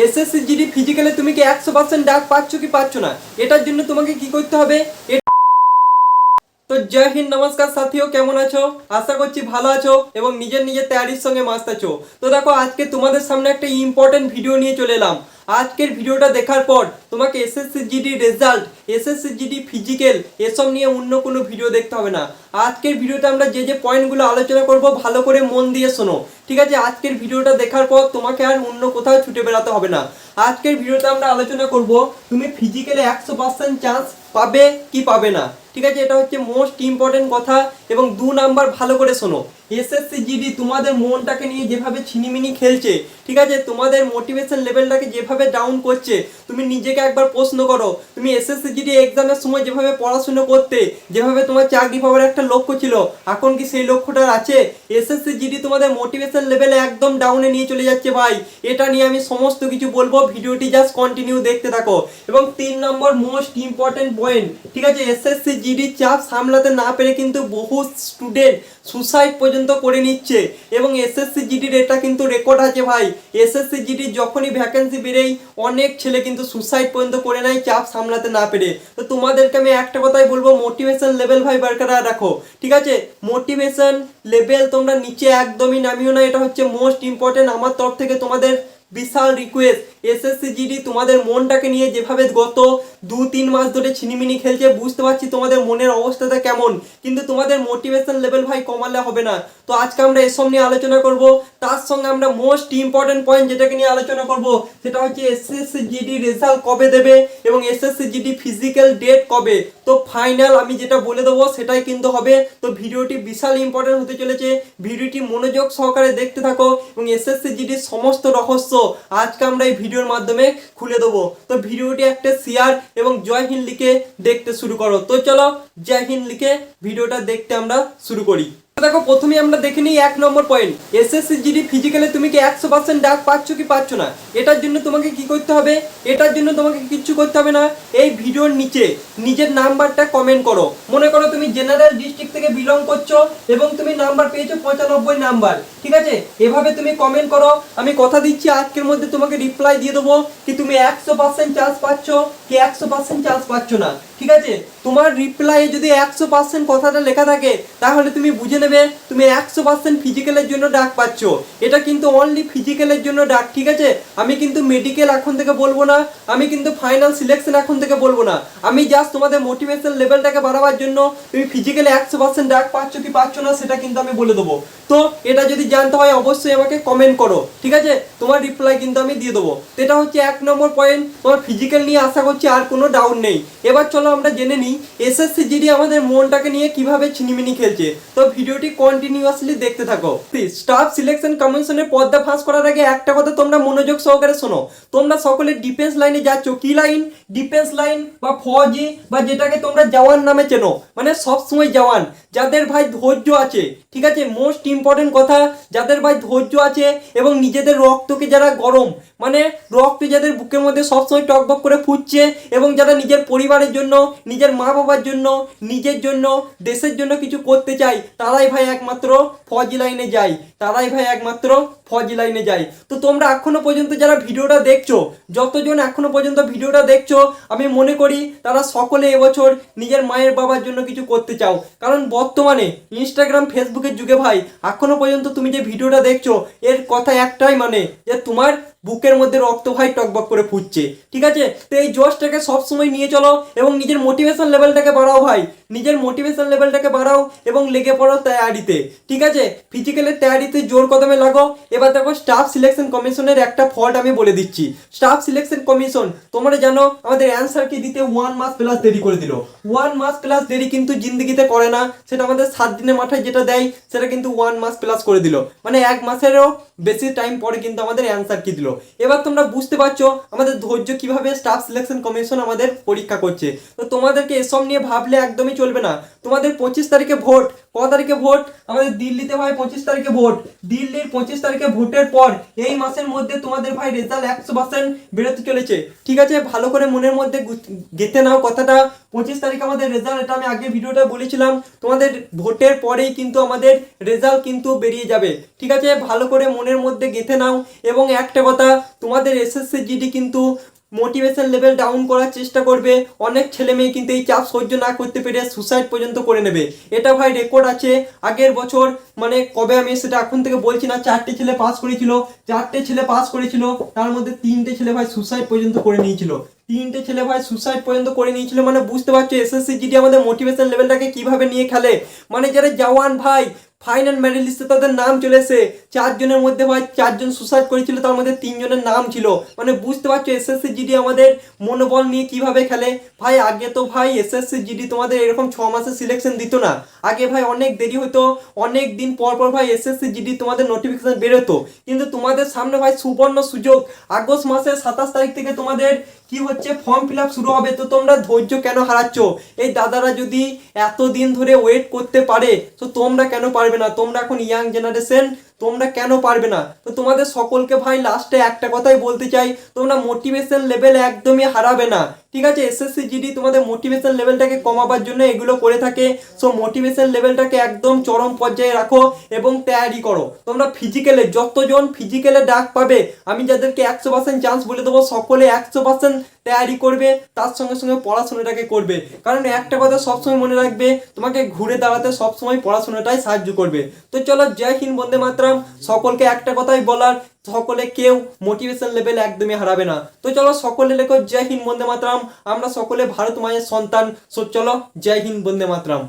SSC GD ফিজিক্যালে তুমি কি 100% ডাক পাচ্ছ কি পাচ্ছ না, এটার জন্য তোমাকে কি করতে হবে। তো জয় হিন্দ, নমস্কার সাথীও, কেমন আছো? আশা করছি ভালো আছো এবং নিজের তৈরির সঙ্গে মাস্ত আছো। তো দেখো, আজকে তোমাদের সামনে একটা ইম্পর্টেন্ট ভিডিও নিয়ে চলে এলাম। আজকের ভিডিওটা দেখার পর তোমাকে SSC GD result, SSC GD physical এসব নিয়ে অন্য কোনো ভিডিও দেখতে হবে না। আজকের ভিডিওতে আমরা যে পয়েন্টগুলো আলোচনা করব ভালো করে মন দিয়ে শোনো, ঠিক আছে? আজকের ভিডিওটা দেখার পর তোমাকে আর অন্য কোথাও ছুটে বেড়াতে হবে না। আজকের ভিডিওতে আমরা আলোচনা করব তুমি ফিজিক্যালে 100% চান্স পাবে কি পাবে না, ঠিক আছে? এটা হচ্ছে মোস্ট ইম্পর্টেন্ট কথা। এবং 2 নাম্বার ভালো করে শোনো, এসএসসি জিডি তোমাদের মনটাকে নিয়ে যেভাবে ছিনিমিনি খেলছে, ঠিক আছে, তোমাদের মোটিভেশন লেভেলটাকে যেভাবে ডাউন করছে, তুমি নিজেকে একবার প্রশ্ন করো। তুমি এসএসসি জিডি এক্সামের সময় যেভাবে পড়াশুনো করতে, যেভাবে তোমার চাকরি পাওয়ার একটা লক্ষ্য ছিল, এখন কি সেই লক্ষ্যটা আছে? এসএসসি জিডি তোমাদের মোটিভেশন লেভেলে একদম ডাউনে নিয়ে চলে যাচ্ছে ভাই। এটা নিয়ে আমি সমস্ত কিছু বলবো, ভিডিওটি জাস্ট কন্টিনিউ দেখতে থাকো। এবং 3 নম্বর মোস্ট ইম্পর্টেন্ট পয়েন্ট, ঠিক আছে, এসএসসি জিডি চাপ সামলাতে না পেরে কিন্তু বহু স্টুডেন্ট সুসাইড পর্যন্ত করে নিচ্ছে। এবং এসএসসি জিডির এটা কিন্তু রেকর্ড আছে ভাই। এসএসসি জিডির যখনই ভ্যাকেন্সি বেরেই অনেক ছেলে কিন্তু সুসাইড পর্যন্ত করে নেয় চাপ সামলাতে না পেরে। তো তোমাদেরকে আমি একটা কথাই বলবো, মোটিভেশন লেভেল ভাই বরকরার রাখো, ঠিক আছে? মোটিভেশন লেভেল তোমরা নিচে একদমই নামিও না, এটা হচ্ছে মোস্ট ইম্পর্টেন্ট আমার তরফ থেকে তোমাদের বিশাল রিকোয়েস্ট। এসএসসি জিডি তোমাদের মনটাকে নিয়ে যেভাবে গত 2-3 মাস ধরে ছিনিমিনি খেলছে, বুঝতে পারছি তোমাদের মনের অবস্থাটা কেমন, কিন্তু তোমাদের মোটিভেশন লেভেল ভাই কমালে হবে না। তো আজকে আমরা এসব নিয়ে আলোচনা করব। তার সঙ্গে আমরা মোস্ট ইম্পর্টেন্ট পয়েন্ট যেটাকে নিয়ে আলোচনা করব সেটা হচ্ছে এসএসসি জিডি রেজাল্ট কবে দেবে এবং এসএসসি জিডি ফিজিক্যাল ডেট কবে। তো ফাইনাল আমি যেটা বলে দেবো সেটাই কিন্তু হবে। তো ভিডিওটি বিশাল ইম্পর্টেন্ট হতে চলেছে, ভিডিওটি মনোযোগ সহকারে দেখতে থাকো এবং এসএসসি জিডির সমস্ত রহস্য আজকে আমরা এই ভিডিওর মাধ্যমে খুলে দেবো। তো ভিডিওটি একটা শেয়ার এবং জয় হিন্দ লিখে দেখতে শুরু করো। তো চলো জয় হিন্দ লিখে ভিডিওটা দেখতে আমরা শুরু করি। দেখো, প্রথমে আমরা দেখে নিই 1 নম্বর পয়েন্ট, এসএসসি জিডি ফিজিক্যালে তুমি কি 100% ডাক পাচ্ছ কি পাচ্ছ না, এটার জন্য তোমাকে কি করতে হবে। এটার জন্য তোমাকে কিচ্ছু করতে হবে না। এই ভিডিওর নিচে নিজের নাম্বারটা কমেন্ট করো। মনে করো তুমি জেনারেল ডিস্ট্রিক্ট থেকে বিলং করছো এবং তুমি নাম্বার পেয়েছো 95 নাম্বার, ঠিক আছে? এভাবে তুমি কমেন্ট করো। আমি কথা দিচ্ছি আজকের মধ্যে তোমাকে রিপ্লাই দিয়ে দেবো কি তুমি 100% চান্স পাচ্ছ কি 100% চান্স পাচ্ছ না, ঠিক আছে? তোমার রিপ্লাই যদি 100% কথাটা লেখা থাকে তাহলে তুমি বুঝে নেবে তুমি 100% ফিজিক্যালের জন্য ডাক পাচ্ছ। এটা কিন্তু অনলি ফিজিক্যালের জন্য ডাক, ঠিক আছে? আমি কিন্তু মেডিকেল এখন থেকে বলবো না, আমি কিন্তু ফাইনাল সিলেকশন এখন থেকে বলবো না। আমি জাস্ট তোমাদের মোটিভেশন লেভেলটাকে বাড়াবার জন্য তুমি ফিজিক্যালে 100% ডাক পাচ্ছ কি পাচ্ছ না সেটা কিন্তু আমি বলে দেবো। তো এটা যদি জানতে হয় অবশ্যই আমাকে কমেন্ট করো, ঠিক আছে? তোমার রিপ্লাই কিন্তু আমি দিয়ে দেবো। তো এটা হচ্ছে 1 নম্বর পয়েন্ট। তোমার ফিজিক্যাল নিয়ে আশা করছি আর কোনো ডাউট নেই। এবার চলো আমরা জেনে নিই এসএসসি জিডি আমাদের মনটাকে নিয়ে কিভাবে ছিনিমিনি খেলছে। তো ভিডিওটি কন্টিনিউয়াসলি দেখতে থাকো। স্টাফ সিলেকশন কমিশনের পর্দা ফাঁস করার আগে একটা কথা তোমরা মনোযোগ সহকারে শোনো। তোমরা সকলে ডিফেন্স লাইনে যাচ্ছ। কি লাইন? ডিফেন্স লাইন বা ফৌজি বা যেটাকে তোমরা জওয়ান নামে চেনো, মানে সবসময় জওয়ান। যাদের ভাই ধৈর্য আছে, ঠিক আছে, মোস্ট ইম্পর্টেন্ট কথা, যাদের ভাই ধৈর্য আছে এবং নিজেদের রক্তকে যারা গরম, মানে রক্ত যাদের বুকের মধ্যে সবসময় টকবক করে ফুটছে এবং যারা নিজের পরিবারের জন্য, নিজের মা বাবার জন্য, নিজের জন্য, দেশের জন্য কিছু করতে চায়, তারাই ভাই একমাত্র ফৌজি লাইনে যায়, তারাই ভাই একমাত্র ফৌজি লাইনে যায়। তো তোমরা এখনো পর্যন্ত যারা ভিডিওটা দেখছো, যতজন এখনো পর্যন্ত ভিডিওটা দেখছো, আমি মনে করি তারা সকলে এবছর নিজের মায়ের বাবার জন্য কিছু করতে চাও। কারণ বর্তমানে ইনস্টাগ্রাম ফেসবুকের যুগে ভাই এখনো পর্যন্ত তুমি যে ভিডিওটা দেখছো এর কথা একটাই, মানে যে তোমার বুকের মধ্যে রক্ত ভাই টকবক করে ফুটছে, ঠিক আছে? তো এই জোশটাকে সবসময় নিয়ে চলো এবং নিজের মোটিভেশন লেভেলটাকে বাড়াও ভাই, নিজের মোটিভেশন লেভেলটাকে বাড়াও এবং লেগে পড়ো তৈয়ারিতে, ঠিক আছে? ফিজিক্যালের তৈয়ারিতে জোর কদমে লাগো। এবার দেখো, স্টাফ সিলেকশন কমিশনের একটা ফল্ট আমি বলে দিচ্ছি। স্টাফ সিলেকশন কমিশন তোমরা জানো আমাদের অ্যান্সার কি দিতে 1 মাস প্লাস দেরি করে দিল। 1 মাস প্লাস দেরি কিন্তু জিন্দগিতে করে না, সেটা আমাদের 7 দিনের মাথায় যেটা দেয় সেটা কিন্তু 1 মাস প্লাস করে দিল, মানে 1 মাসেরও বেশি টাইম পরে কিন্তু আমাদের অ্যান্সার কি দিল। এবার তোমরা বুঝতে পারছো আমাদের ধৈর্য কিভাবে স্টাফ সিলেকশন কমিশন আমাদের পরীক্ষা করছে। তো তোমাদেরকে এসব নিয়ে ভাবলে একদমই চলবে না। তোমাদের 25 তারিখে ভোট। ক তারিখে ভোট? আমাদের দিল্লিতে ভাই 25 তারিখে ভোট। দিল্লির 25 তারিখে ভোটের পর এই মাসের মধ্যে তোমাদের ভাই রেজাল্ট 100% বেরোতে চলেছে, ঠিক আছে? ভালো করে মনের মধ্যে গেঁথে নাও কথাটা। 25 তারিখ আমাদের রেজাল্ট, এটা আমি আগে ভিডিওটা বলেছিলাম। তোমাদের ভোটের পরেই কিন্তু আমাদের রেজাল্ট কিন্তু বেরিয়ে যাবে, ঠিক আছে? ভালো করে মনে মনের মধ্যে গেঁথে নাও। এবং একটা কথা, তোমাদের এসএসসি জিডি কিন্তু মোটিভেশন লেভেল ডাউন করার চেষ্টা করবে। অনেক ছেলে মেয়ে কিন্তু এই চাপ সহ্য না করতে পেরে সুসাইড পর্যন্ত করে নেবে। এটা ভাই রেকর্ড আছে আগের বছর, মানে কবে আমি সেটা এখন থেকে বলছি না, 4টে ছেলে পাস করেছিল, 4টে ছেলে পাস করেছিল, তার মধ্যে 3টে ছেলে ভাই সুসাইড পর্যন্ত করে নিয়েছিল। 3টে ছেলে ভাই সুসাইড পর্যন্ত করে নিয়েছিল, মানে বুঝতে পারছো এসএসসি জিডি আমাদের মোটিভেশন লেভেলটাকে কিভাবে নিয়ে খেলে। মানে যারা জওয়ান ভাই ফাইনাল মেডেল লিস্টে তাদের নাম চলেছে, 4জনের মধ্যে ভাই 4জন সুসাইড করেছিল, তার মধ্যে 3জনের নাম ছিল। মানে বুঝতে পারছো এসএসসি জিডি আমাদের মনোবল নিয়ে কিভাবে খেলে। ভাই আগে তো ভাই এসএসসি জিডি তোমাদের এরকম 6 মাসের সিলেকশন দিত না। আগে ভাই অনেক দেরি হতো, অনেক দিন পর পর ভাই এসএসসি জিডি তোমাদের নোটিফিকেশন বেরোতো। কিন্তু তোমাদের সামনে ভাই সুবর্ণ সুযোগ, আগস্ট মাসের 27 তারিখ থেকে তোমাদের কি হচ্ছে ফর্ম ফিল আপ শুরু হবে। তো তোমরা ধৈর্য কেন হারাচ্ছ? এই দাদারা যদি এতদিন ধরে ওয়েট করতে পারে তো তোমরা কেন পারবে না? তোমরা এখন ইয়াং জেনারেশন, তোমরা কেন পারবে না? তো তোমাদের সকলকে ভাই লাস্টে একটা কথাই বলতে চাই, তোমরা মোটিভেশন লেভেল একদমই হারাবে না, ঠিক আছে? এসএসসি জিডি তোমাদের মোটিভেশন লেভেলটাকে কমাবার জন্য এগুলো করে থাকে। সো মোটিভেশন লেভেলটাকে একদম চরম পর্যায়ে রাখো এবং তৈরি করো। তোমরা ফিজিক্যালে যতজন ফিজিক্যালে ডাক পাবে, আমি যাদেরকে 100% চান্স বলে দেবো, সকলে 100% তৈরি করবে, তার সঙ্গে সঙ্গে পড়াশোনাটাকে করবে। কারণ একটা কথা সবসময় মনে রাখবে, তোমাকে ঘুরে দাঁড়াতে সবসময় পড়াশোনাটাই সাহায্য করবে। তো চলো, জয় হিন্দ, বন্দে মাতরম। সকলকে একটা কথাই বলার, সকলে কেউ মোটিভেশন লেভেল একদমই হারাবে না। তো চলো সকলে লেখো জয় হিন্দ বন্দে মাতরম। আমরা সকলে ভারত মায়ের সন্তান। সো চলো, জয় হিন্দ বন্দে মাতরম।